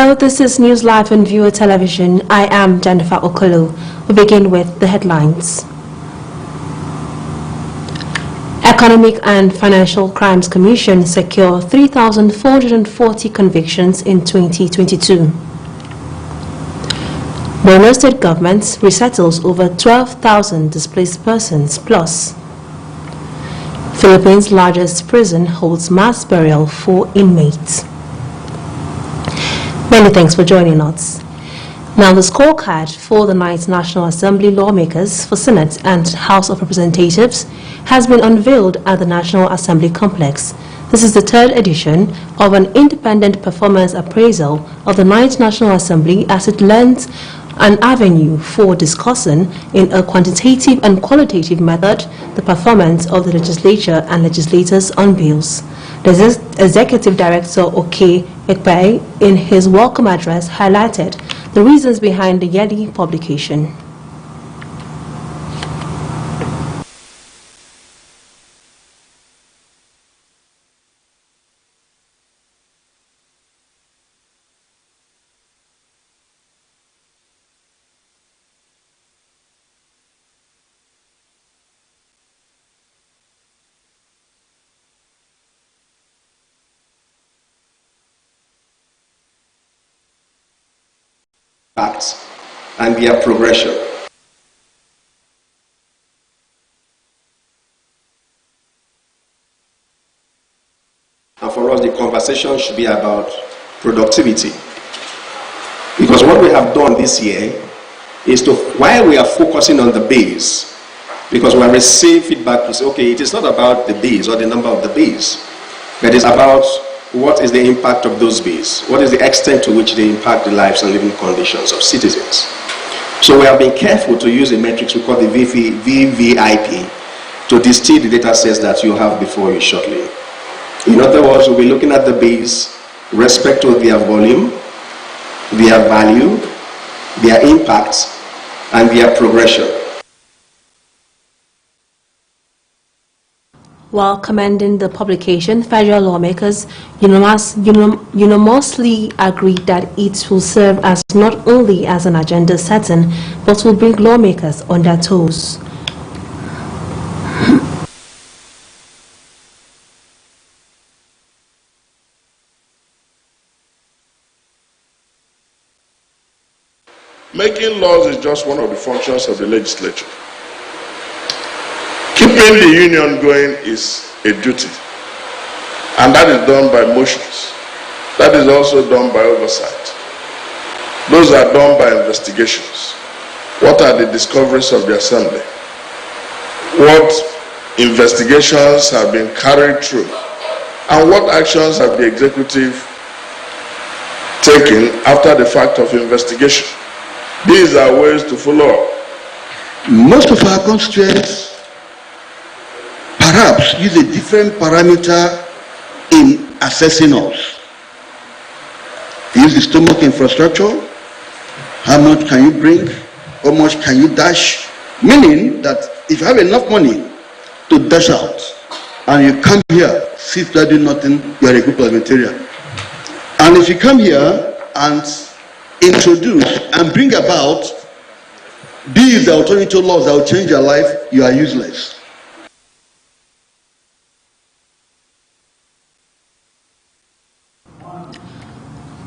Hello, this is News Live on Viewer Television. I am Jennifer Okolo. We begin with the headlines. Economic and Financial Crimes Commission secure 3,440 convictions in 2022. Borno State government resettles over 12,000 displaced persons plus. Philippines' largest prison holds mass burial for inmates. Many thanks for joining us. Now, the scorecard for the ninth National Assembly lawmakers for Senate and House of Representatives has been unveiled at the National Assembly complex. This is the third edition of an independent performance appraisal of the ninth National Assembly as it lends an avenue for discussing in a quantitative and qualitative method the performance of the legislature and legislators on bills. The Executive Director Oke Ekpe, in his welcome address, highlighted the reasons behind the yearly publication. Acts and their progression. And for us, the conversation should be about productivity. Because what we have done this year is to, while we are focusing on the base, because we have received feedback to say, okay, it is not about the base or the number of the base, but it's about what is the impact of those bases? What is the extent to which they impact the lives and living conditions of citizens? So we have been careful to use a matrix we call the VVIP to distill the data sets that you have before you shortly. In other words, we'll be looking at the base, respect to their volume, their value, their impact, and their progression. While commending the publication, federal lawmakers unanimously agreed that it will serve as not only as an agenda setting, but will bring lawmakers on their toes. Making laws is just one of the functions of the legislature. Keeping the union going is a duty, and that is done by motions. That is also done by oversight. Those are done by investigations. What are the discoveries of the assembly? What investigations have been carried through? And what actions have the executive taken after the fact of investigation? These are ways to follow up. Most of our constituents perhaps use a different parameter in assessing us. They use the stomach infrastructure. How much can you bring? How much can you dash? Meaning that if you have enough money to dash out and you come here, sit there doing nothing, you are a good parliamentarian. And if you come here and introduce and bring about bills that will turn into laws that will change your life, you are useless.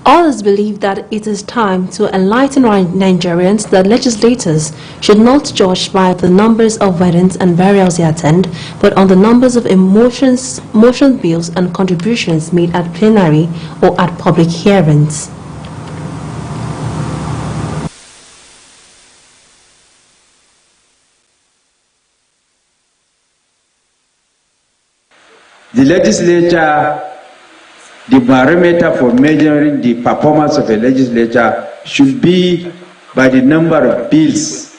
Others believe that it is time to enlighten Nigerians that legislators should not judge by the numbers of weddings and burials they attend, but on the numbers of motion bills and contributions made at plenary or at public hearings. The legislature, the barometer for measuring the performance of a legislature should be by the number of bills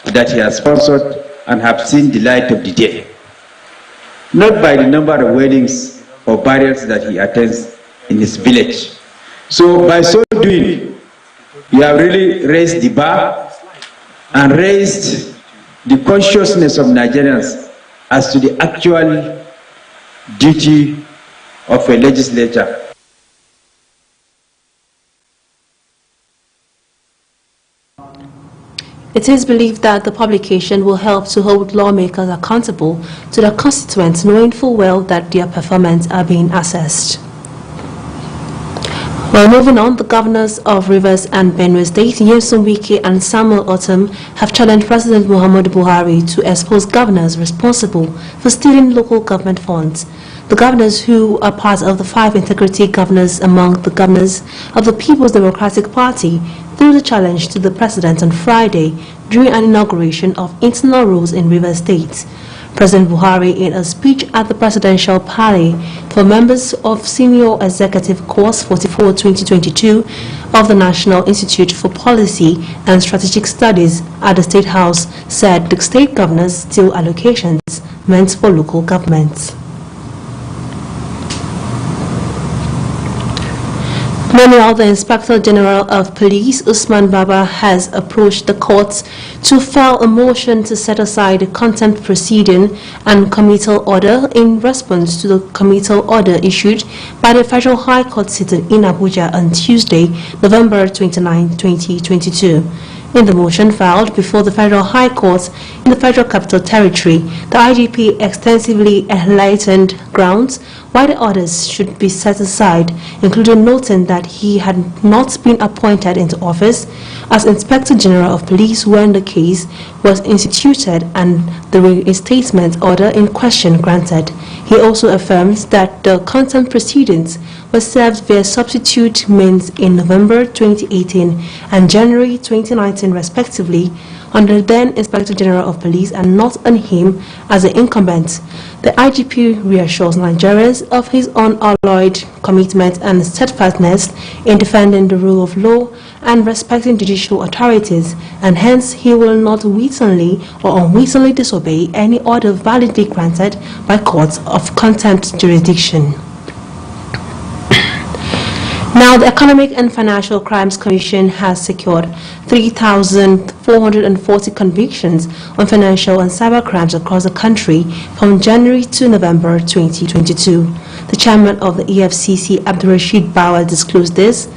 that he has sponsored and have seen the light of the day, not by the number of weddings or burials that he attends in his village. So by so doing, you have really raised the bar and raised the consciousness of Nigerians as to the actual duty of a legislature. It is believed that the publication will help to hold lawmakers accountable to their constituents, knowing full well that their performance are being assessed. Well, moving on, the governors of Rivers and Benue State, Nyesom Wike and Samuel Otom, have challenged President Muhammadu Buhari to expose governors responsible for stealing local government funds. The governors, who are part of the 5 integrity governors among the governors of the People's Democratic Party, threw the challenge to the president on Friday during an inauguration of internal rules in Rivers State. President Buhari, in a speech at the Presidential Parley for members of Senior Executive Course 44-2022 of the National Institute for Policy and Strategic Studies at the State House, said the state governors steal allocations meant for local governments. Meanwhile, the Inspector General of Police, Usman Baba, has approached the courts to file a motion to set aside the contempt proceeding and committal order in response to the committal order issued by the Federal High Court sitting in Abuja on Tuesday, November 29, 2022. In the motion filed before the Federal High Court in the Federal Capital Territory, the IGP extensively enlightened grounds why the orders should be set aside, including noting that he had not been appointed into office as Inspector General of Police when the case was instituted and the reinstatement order in question granted. He also affirms that the contempt proceedings were served via substitute means in November 2018 and January 2019 respectively under the then Inspector General of Police and not on him as the incumbent. The IGP reassures Nigerians of his unalloyed commitment and steadfastness in defending the rule of law and respecting judicial authorities, and hence he will not wittingly or unwittingly disobey any order validly granted by courts of contempt jurisdiction. Now, the Economic and Financial Crimes Commission has secured 3,440 convictions on financial and cyber crimes across the country from January to November 2022. The chairman of the EFCC, Abdurrashid Bawal, disclosed this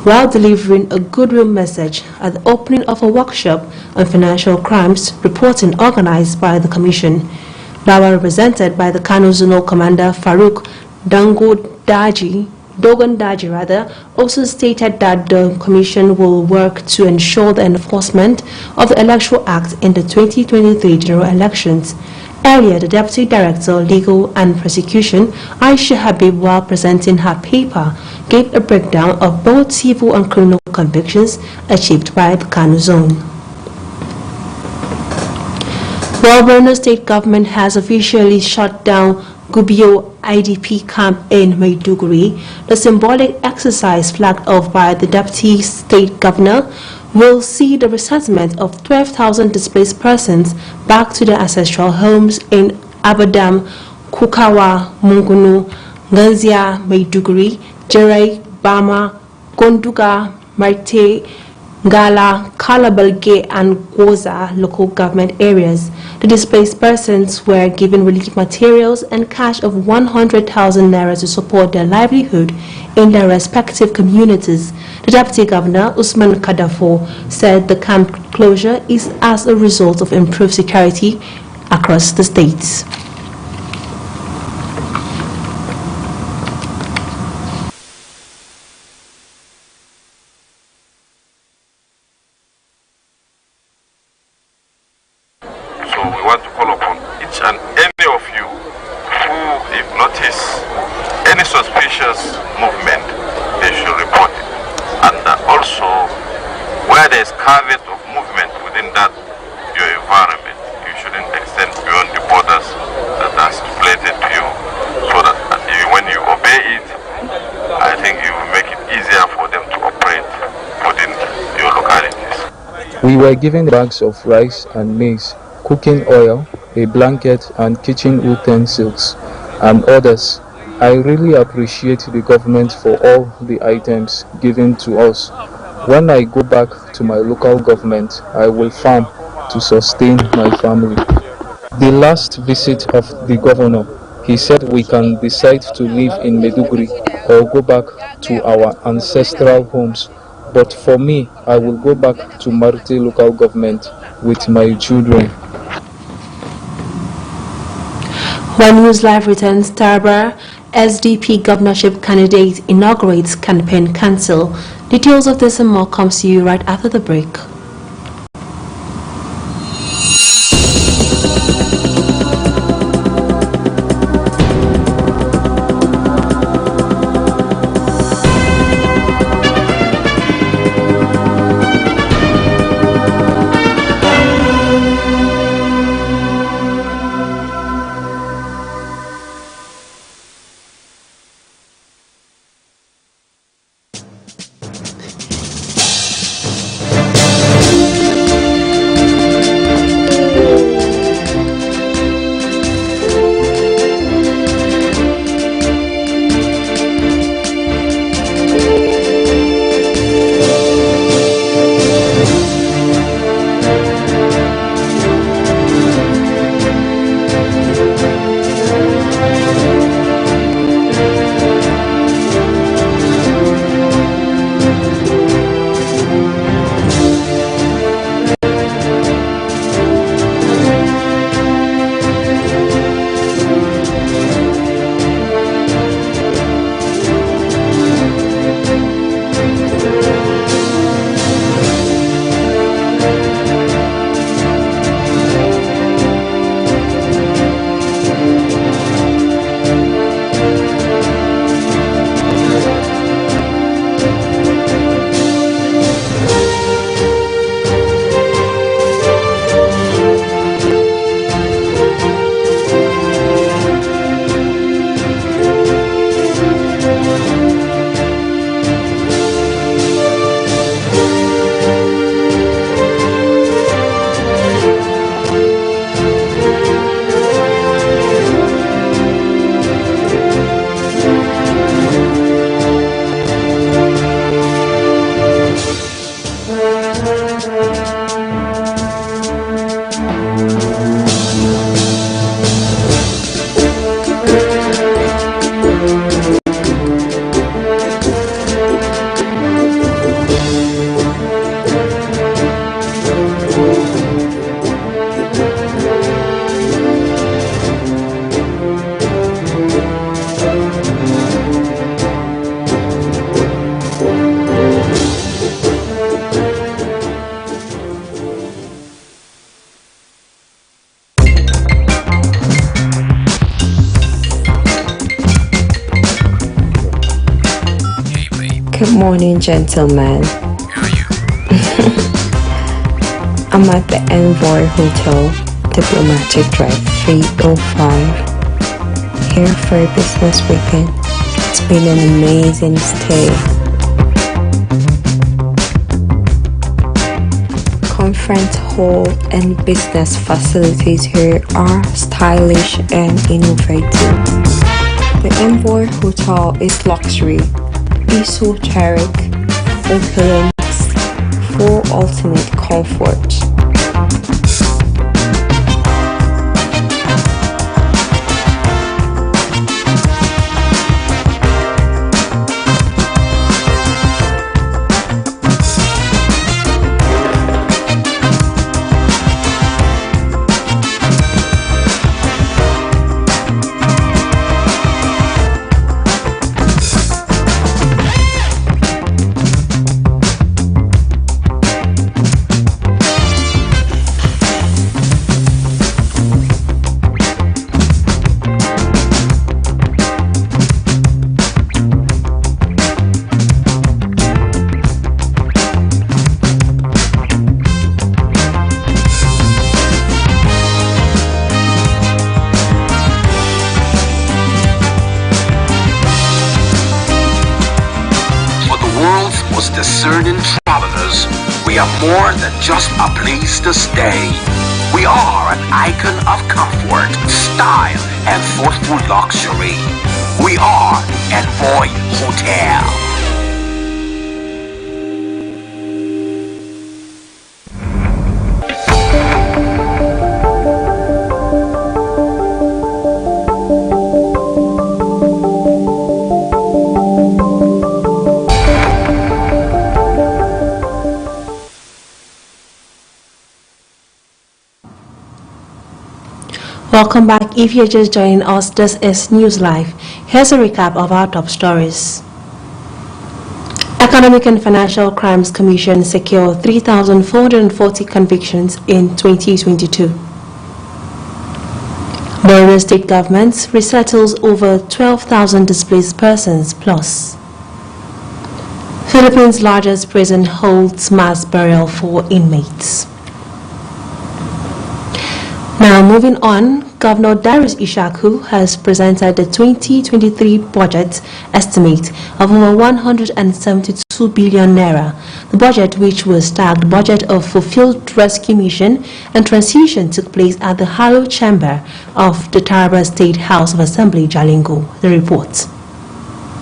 while delivering a goodwill message at the opening of a workshop on financial crimes reporting organized by the commission. Bawal, represented by the Kano Zonal Commander Farouk Dogon Daji, also stated that the Commission will work to ensure the enforcement of the Electoral Act in the 2023 general elections. Earlier, the Deputy Director, Legal and Prosecution, Aisha Habib, while presenting her paper, gave a breakdown of both civil and criminal convictions achieved by the Kano Zone. While Borno State Government has officially shut down Gubio IDP camp in Maiduguri, the symbolic exercise flagged off by the Deputy State Governor will see the resettlement of 12,000 displaced persons back to their ancestral homes in Abadam, Kukawa, Mungunu, Ganzia, Maiduguri, Jerai, Bama, Gonduga, Marte, Gala, Kalabalge and Goza local government areas. The displaced persons were given relief materials and cash of 100,000 naira to support their livelihood in their respective communities. The Deputy Governor, Usman Kadafo, said the camp closure is as a result of improved security across the states. We were given bags of rice and maize, cooking oil, a blanket and kitchen utensils, and others. I really appreciate the government for all the items given to us. When I go back to my local government, I will farm to sustain my family. The last visit of the governor, he said we can decide to live in Maiduguri or go back to our ancestral homes. But for me, I will go back to Marti local government with my children. When News Live returns, Tarbara SDP governorship candidate inaugurates campaign cancel. Details of this and more comes to you right after the break. Good morning, gentlemen. I'm at the Envoy Hotel, Diplomatic Drive 305, here for a business weekend. It's been an amazing stay. Conference hall and business facilities here are stylish and innovative. The Envoy Hotel is luxury, esoteric, opulence, for ultimate comfort. Discerning travelers, we are more than just a place to stay. We are an icon of comfort, style, and thoughtful luxury. We are Envoy Hotel. Welcome back. If you're just joining us, this is News Live. Here's a recap of our top stories. Economic and Financial Crimes Commission secured 3,440 convictions in 2022. Borno state government resettles over 12,000 displaced persons plus. Philippines' largest prison holds mass burial for inmates. Now moving on, Governor Darius Ishaku has presented the 2023 budget estimate of over 172 billion naira. The budget, which was tagged Budget of Fulfilled Rescue Mission and Transition, took place at the Hallowed Chamber of the Taraba State House of Assembly, Jalingo. The report.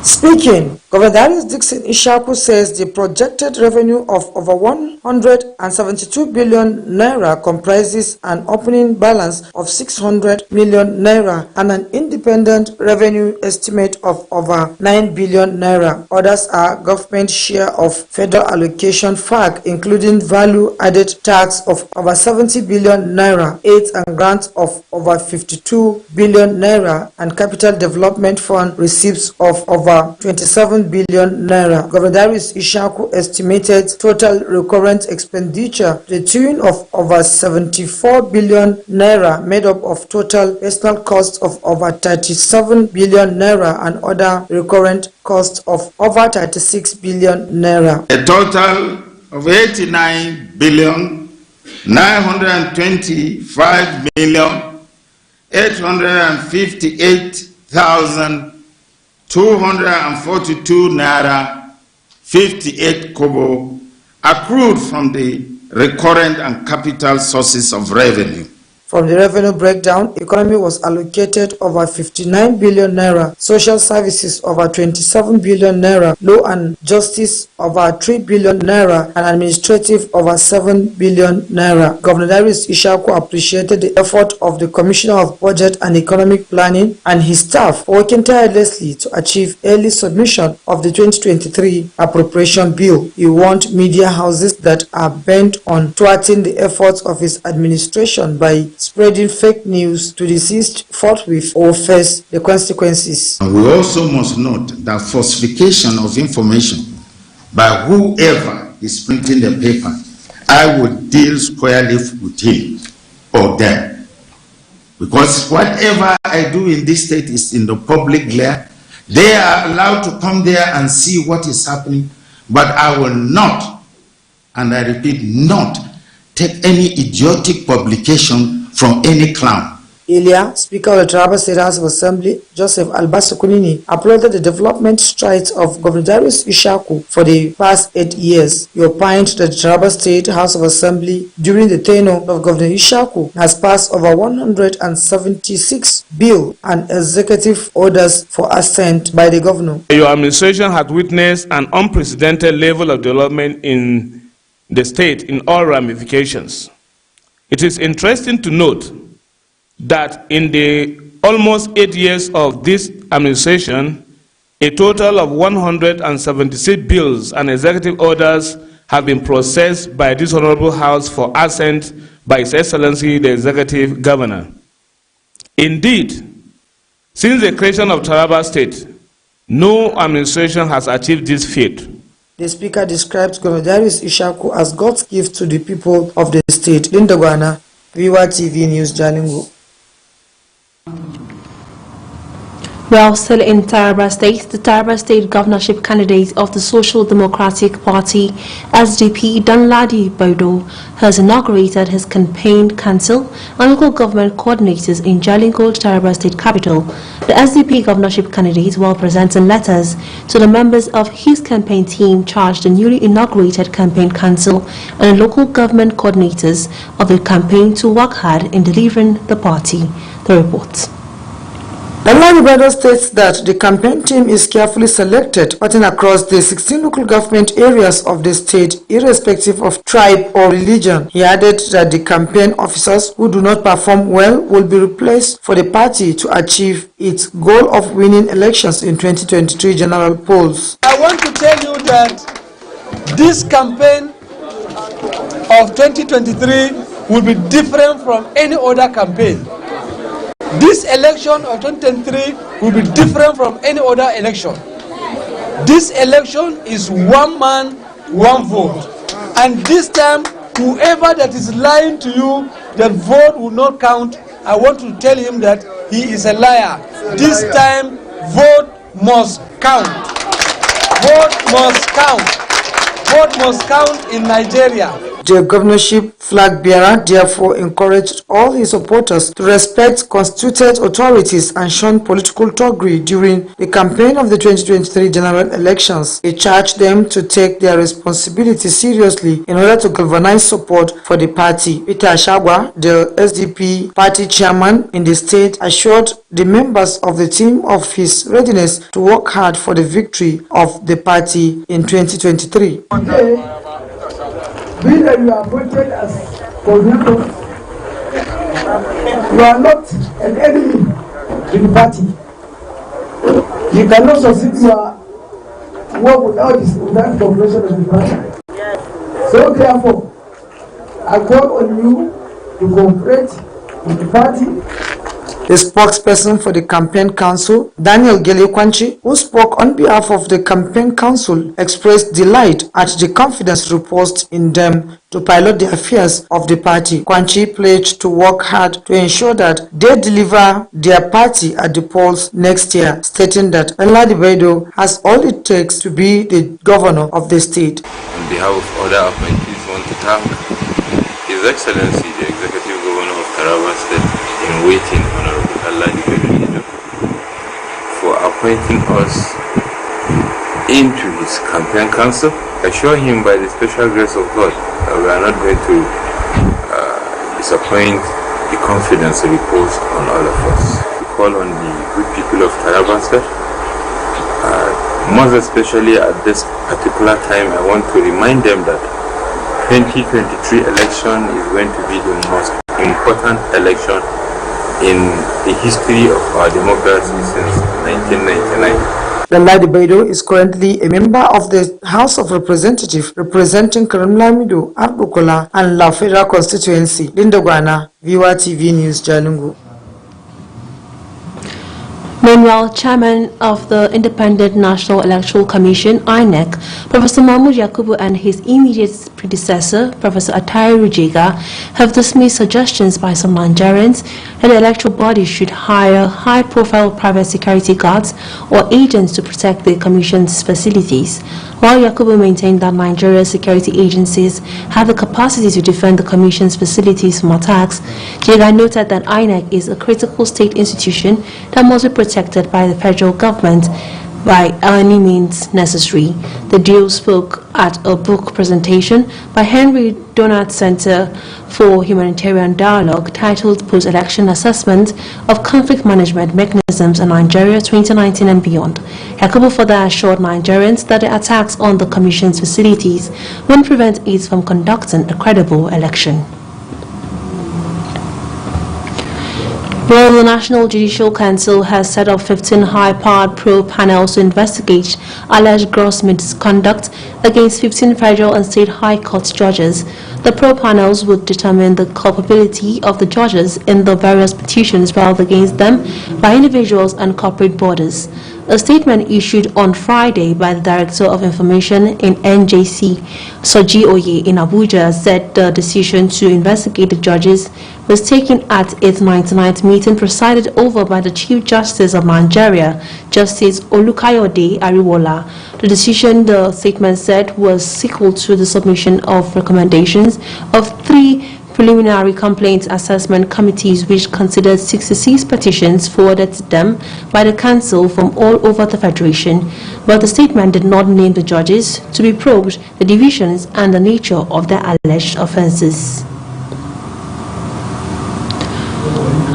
Speaking, Governor Darius Dixon Ishaku says the projected revenue of over 172 billion naira comprises an opening balance of 600 million naira and an independent revenue estimate of over 9 billion naira. Others are government share of federal allocation FAC, including value-added tax of over 70 billion naira, aids and grants of over 52 billion naira, and capital development fund receipts of over 27 billion naira. Governor Darius Ishaku estimated total recurrent expenditure to the tune of over 74 billion naira, made up of total personal costs of over 37 billion naira and other recurrent costs of over 36 billion naira. A total of 89 billion 925 million 858,242 naira 58 kobo accrued from the recurrent and capital sources of revenue. From the revenue breakdown, economy was allocated over 59 billion naira, social services over 27 billion naira, law and justice over 3 billion naira, and administrative over 7 billion naira. Governor Darius Ishaku appreciated the effort of the Commissioner of Budget and Economic Planning and his staff working tirelessly to achieve early submission of the 2023 appropriation bill. He warned media houses that are bent on thwarting the efforts of his administration by spreading fake news to desist forthwith or face the consequences. We also must note that falsification of information by whoever is printing the paper, I would deal squarely with him or them. Because whatever I do in this state is in the public glare. They are allowed to come there and see what is happening, but I will not, and I repeat, not take any idiotic publication from any clown. Earlier, Speaker of the Taraba State House of Assembly, Joseph Albasukunini, applauded the development strides of Governor Darius Ishaku for the past 8 years. He opined that the Taraba State House of Assembly, during the tenure of Governor Ishaku, has passed over 176 bill and executive orders for assent by the governor. Your administration has witnessed an unprecedented level of development in the state in all ramifications. It is interesting to note that in the almost 8 years of this administration, a total of 176 bills and executive orders have been processed by this Honorable House for assent by His Excellency the Executive Governor. Indeed, since the creation of Taraba State, no administration has achieved this feat. The Speaker described Governor Darius Ishaku as God's gift to the people of the state. Linda Gwana, Viva TV News, Jalingo. Well, still in Taraba State, the Taraba State governorship candidate of the Social Democratic Party, SDP, Danladi Baido, has inaugurated his campaign council and local government coordinators in Jalingo, Taraba State capital. The SDP governorship candidate, while presenting letters to the members of his campaign team, charged the newly inaugurated campaign council and the local government coordinators of the campaign to work hard in delivering the party. The report. Danladi states that the campaign team is carefully selected, cutting across the 16 local government areas of the state, irrespective of tribe or religion. He added that the campaign officers who do not perform well will be replaced for the party to achieve its goal of winning elections in 2023 general polls. I want to tell you that this campaign of 2023 will be different from any other campaign. This election of 2023 will be different from any other election. This election is one man, one vote. And this time, whoever that is lying to you, the vote will not count. I want to tell him that he is a liar. This time, vote must count. Vote must count. Vote must count in Nigeria. The governorship flag bearer therefore encouraged all his supporters to respect constituted authorities and shun political thuggery during the campaign of the 2023 general elections. He charged them to take their responsibility seriously in order to galvanize support for the party. Peter Ashagwa, the SDP party chairman in the state, assured the members of the team of his readiness to work hard for the victory of the party in 2023. Being that you are appointed as coordinator, you are not an enemy to the party. You cannot succeed your work without the cooperation of the party. So therefore, I call on you to cooperate with the party. The spokesperson for the campaign council, Daniel Gele Kwanchi, who spoke on behalf of the campaign council, expressed delight at the confidence reposed in them to pilot the affairs of the party. Kwanchi pledged to work hard to ensure that they deliver their party at the polls next year, stating that Nladi Baido has all it takes to be the governor of the state. On behalf of other appointees, I want to thank His Excellency, the Executive Governor of Taraba State, in waiting, Honorable Nladi Baido, for appointing us into his campaign council. Assure him by the special grace of God that we are not going to disappoint the confidence reposed on all of us. We call on the good people of Taraba State. Most especially at this particular time, I want to remind them that 2023 election is going to be the most important election in the history of our democracy since 1999. Nladi Baido is currently a member of the House of Representatives representing Karimlamido, Arbukola and La Federal constituency. Linda Gwana, VOA TV News, Jalingo. Meanwhile, Chairman of the Independent National Electoral Commission, INEC, Professor Mahmoud Yakubu and his immediate predecessor, Professor Attai Rujega, have dismissed suggestions by some Nigerians that the electoral body should hire high-profile private security guards or agents to protect the Commission's facilities. While Yakubu maintained that Nigeria's security agencies have the capacity to defend the Commission's facilities from attacks, Jega noted that INEC is a critical state institution that must be protected by the federal government by any means necessary. The duo spoke at a book presentation by Henry Donat Center for Humanitarian Dialogue titled Post-Election Assessment of Conflict Management Mechanisms in Nigeria 2019 and Beyond. Yakubu further assured Nigerians that the attacks on the Commission's facilities won't prevent it from conducting a credible election. Well, the National Judicial Council has set up 15 high-powered probe panels to investigate alleged gross misconduct against 15 federal and state high court judges. The probe panels would determine the culpability of the judges in the various petitions filed against them by individuals and corporate bodies. A statement issued on Friday by the Director of Information in NJC, Soji Oye in Abuja, said the decision to investigate the judges was taken at its 99th meeting presided over by the Chief Justice of Nigeria, Justice Olukayode Ariwola. The decision, the statement said, was sequel to the submission of recommendations of 3 preliminary complaints assessment committees which considered 66 petitions forwarded to them by the council from all over the federation, but the statement did not name the judges to be probed, the divisions and the nature of their alleged offences.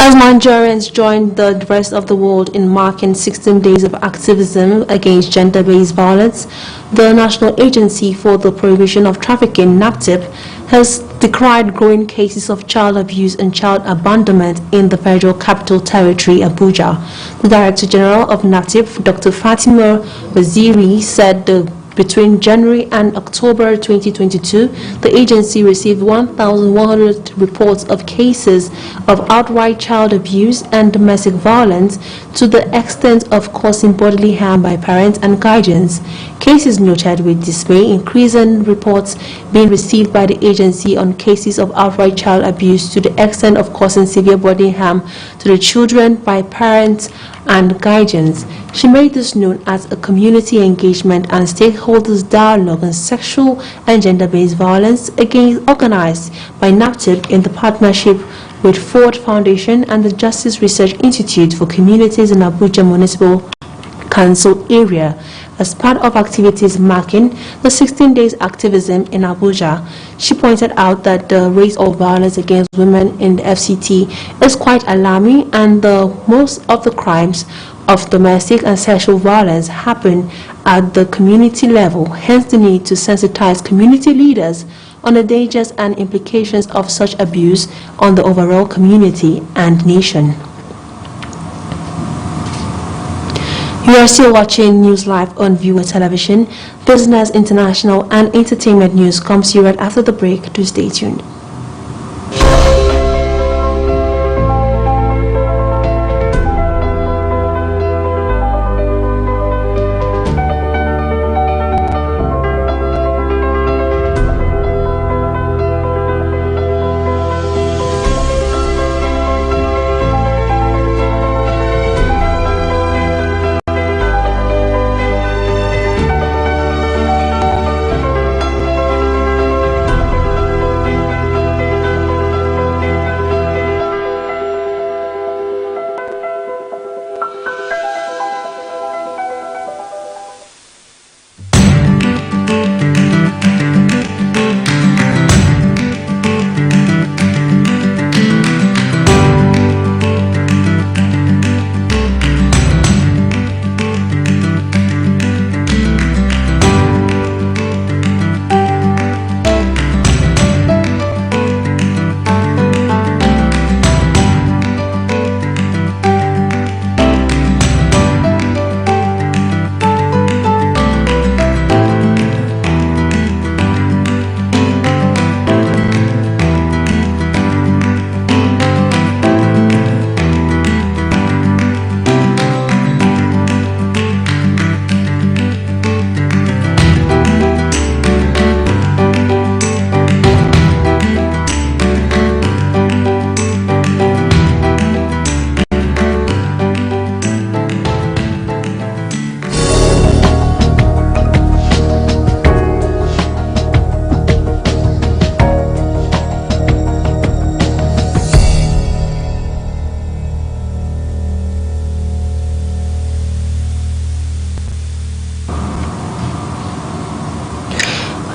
As Nigerians join the rest of the world in marking 16 days of activism against gender-based violence, the National Agency for the Prohibition of Trafficking, NAPTIP, has decried growing cases of child abuse and child abandonment in the Federal Capital Territory, Abuja. The Director General of NAPTIP, Dr. Fatima Waziri, said the Between January and October 2022, the agency received 1,100 reports of cases of outright child abuse and domestic violence to the extent of causing bodily harm by parents and guardians. Cases noted with dismay increasing reports being received by the agency on cases of outright child abuse to the extent of causing severe bodily harm to the children by parents and guardians. She made this known as a community engagement and stakeholders dialogue on sexual and gender-based violence organized by NAPTIP in the partnership with Ford Foundation and the Justice Research Institute for Communities in Abuja Municipal Council area as part of activities marking the 16 days activism in Abuja. She pointed out that the rate of violence against women in the FCT is quite alarming, and most of the crimes of domestic and sexual violence happen at the community level, hence the need to sensitize community leaders on the dangers and implications of such abuse on the overall community and nation. You are still watching News Live on Viewer Television. Business, international, and entertainment news comes to you right after the break. Do stay tuned.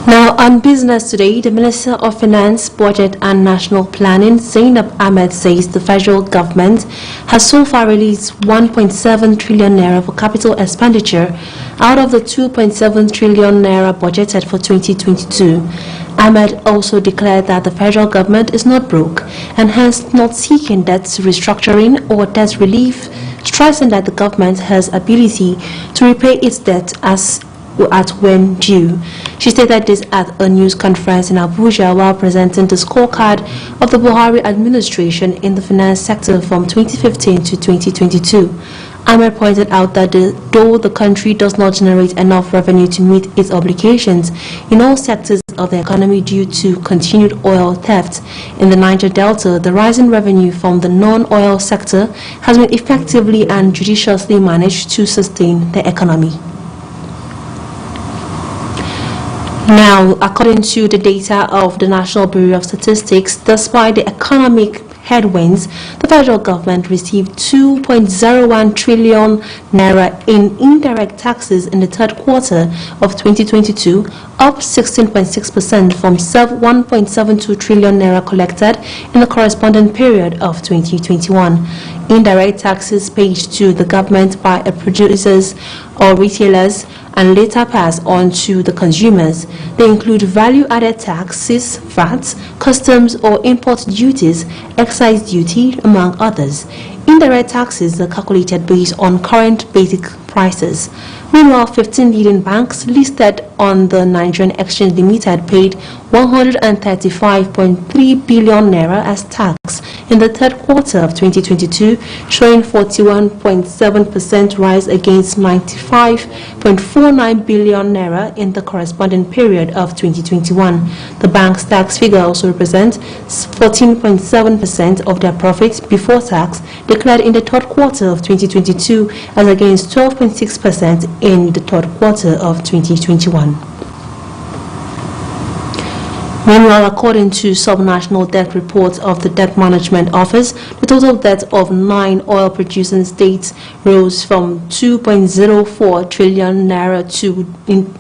Now, on Business Today, the Minister of Finance, Budget and National Planning, Zainab Ahmed, says the federal government has so far released 1.7 trillion naira for capital expenditure out of the 2.7 trillion naira budgeted for 2022. Ahmed also declared that the federal government is not broke and hence not seeking debt restructuring or debt relief, stressing that the government has ability to repay its debt at when due. She stated this at a news conference in Abuja while presenting the scorecard of the Buhari administration in the finance sector from 2015 to 2022. Ahmed pointed out that though the country does not generate enough revenue to meet its obligations in all sectors of the economy due to continued oil theft in the Niger Delta, the rising revenue from the non-oil sector has been effectively and judiciously managed to sustain the economy. Now, according to the data of the National Bureau of Statistics, despite the economic headwinds, the federal government received 2.01 trillion naira in indirect taxes in the third quarter of 2022, up 16.6% from 1.72 trillion naira collected in the corresponding period of 2021. Indirect taxes paid to the government by producers or retailers and later pass on to the consumers. They include value-added taxes, VAT, customs or import duties, excise duty, among others. Indirect taxes are calculated based on current basic prices. Meanwhile, 15 leading banks listed on the Nigerian Exchange Limited paid 135.3 billion naira as tax in the third quarter of 2022, showing 41.7% rise against 95.49 billion naira in the corresponding period of 2021. The bank's tax figure also represents 14.7% of their profits before tax declared in the third quarter of 2022 as against 12.6% in the third quarter of 2021. Meanwhile, according to subnational debt reports of the Debt Management Office, the total debt of 9 oil-producing states rose from 2.04 trillion naira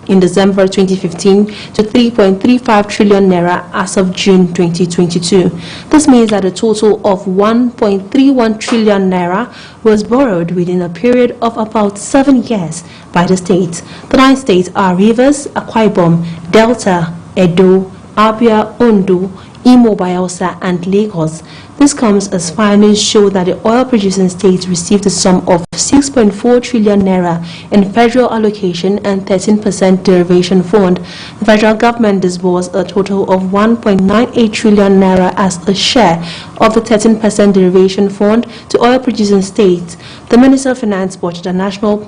in December 2015 to 3.35 trillion naira as of June 2022. This means that a total of 1.31 trillion naira was borrowed within a period of about 7 years by the states. The 9 states are Rivers, Akwa Ibom, Delta, Edo, Abia, Ondo, Imo, Bayelsa, and Lagos. This comes as findings show that the oil-producing states received a sum of 6.4 trillion naira in federal allocation and 13% derivation fund. The federal government disbursed a total of 1.98 trillion naira as a share of the 13% derivation fund to oil-producing states. The Minister of Finance, Budget and National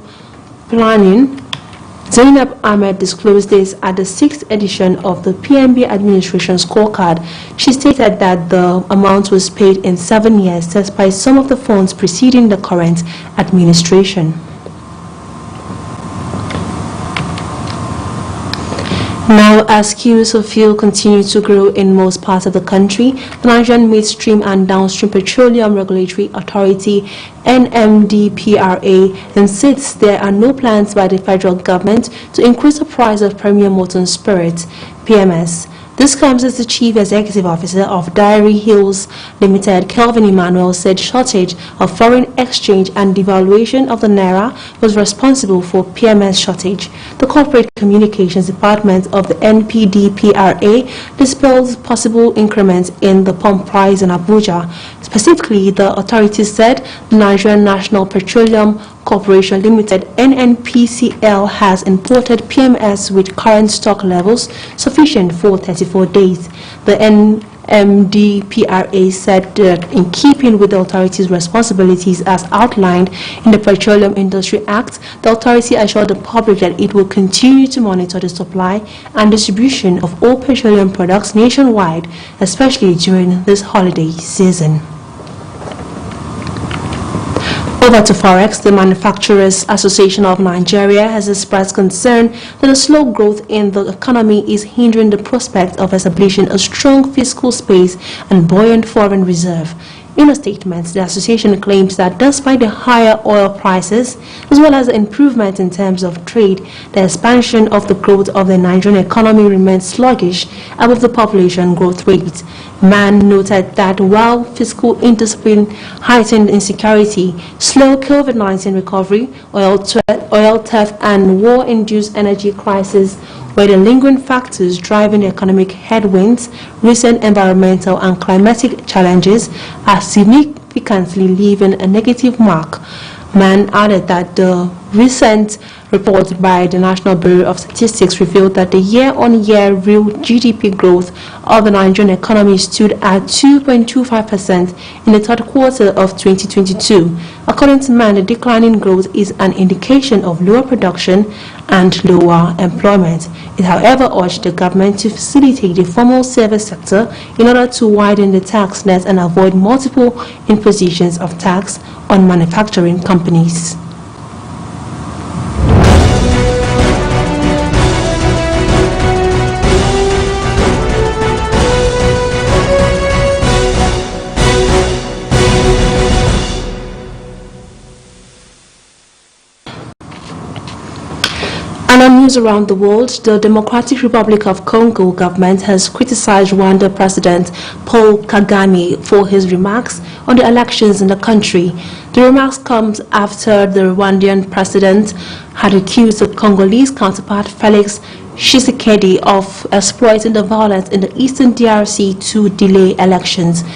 Planning, Zainab Ahmed, disclosed this at the 6th edition of the PNB Administration Scorecard. She stated that the amount was paid in 7 years, despite some of the funds preceding the current administration. Now, as queues of fuel continue to grow in most parts of the country, the Nigerian Midstream and Downstream Petroleum Regulatory Authority (NMDPRA) insists there are no plans by the federal government to increase the price of premium motor spirits (PMS). This comes as the Chief Executive Officer of Dairy Hills Limited, Kelvin Emmanuel, said shortage of foreign exchange and devaluation of the naira was responsible for PMS shortage. The Corporate Communications Department of the NPDPRA dispelled possible increments in the pump price in Abuja. Specifically, the authorities said the Nigerian National Petroleum Corporation Limited (NNPCL) has imported PMS with current stock levels sufficient for 34 days. The NMDPRA said that in keeping with the authority's responsibilities as outlined in the Petroleum Industry Act, the authority assured the public that it will continue to monitor the supply and distribution of all petroleum products nationwide, especially during this holiday season. Over to Forex, the Manufacturers Association of Nigeria has expressed concern that the slow growth in the economy is hindering the prospect of establishing a strong fiscal space and buoyant foreign reserve. In a statement, the association claims that despite the higher oil prices, as well as the improvement in terms of trade, the expansion of the growth of the Nigerian economy remains sluggish above the population growth rate. Man noted that while fiscal indiscipline, heightened insecurity, slow COVID-19 recovery, oil theft, and war-induced energy crisis were the lingering factors driving economic headwinds, recent environmental and climatic challenges are significantly leaving a negative mark. Man added that the recent report by the National Bureau of Statistics revealed that the year-on-year real GDP growth of the Nigerian economy stood at 2.25% in the third quarter of 2022. According to Man, the declining growth is an indication of lower production and lower employment. It, however, urged the government to facilitate the formal service sector in order to widen the tax net and avoid multiple impositions of tax on manufacturing companies. And on news around the world, the Democratic Republic of Congo government has criticized Rwanda President Paul Kagame for his remarks on the elections in the country. The remarks come after the Rwandan president had accused the Congolese counterpart Felix Tshisekedi of exploiting the violence in the eastern DRC to delay elections.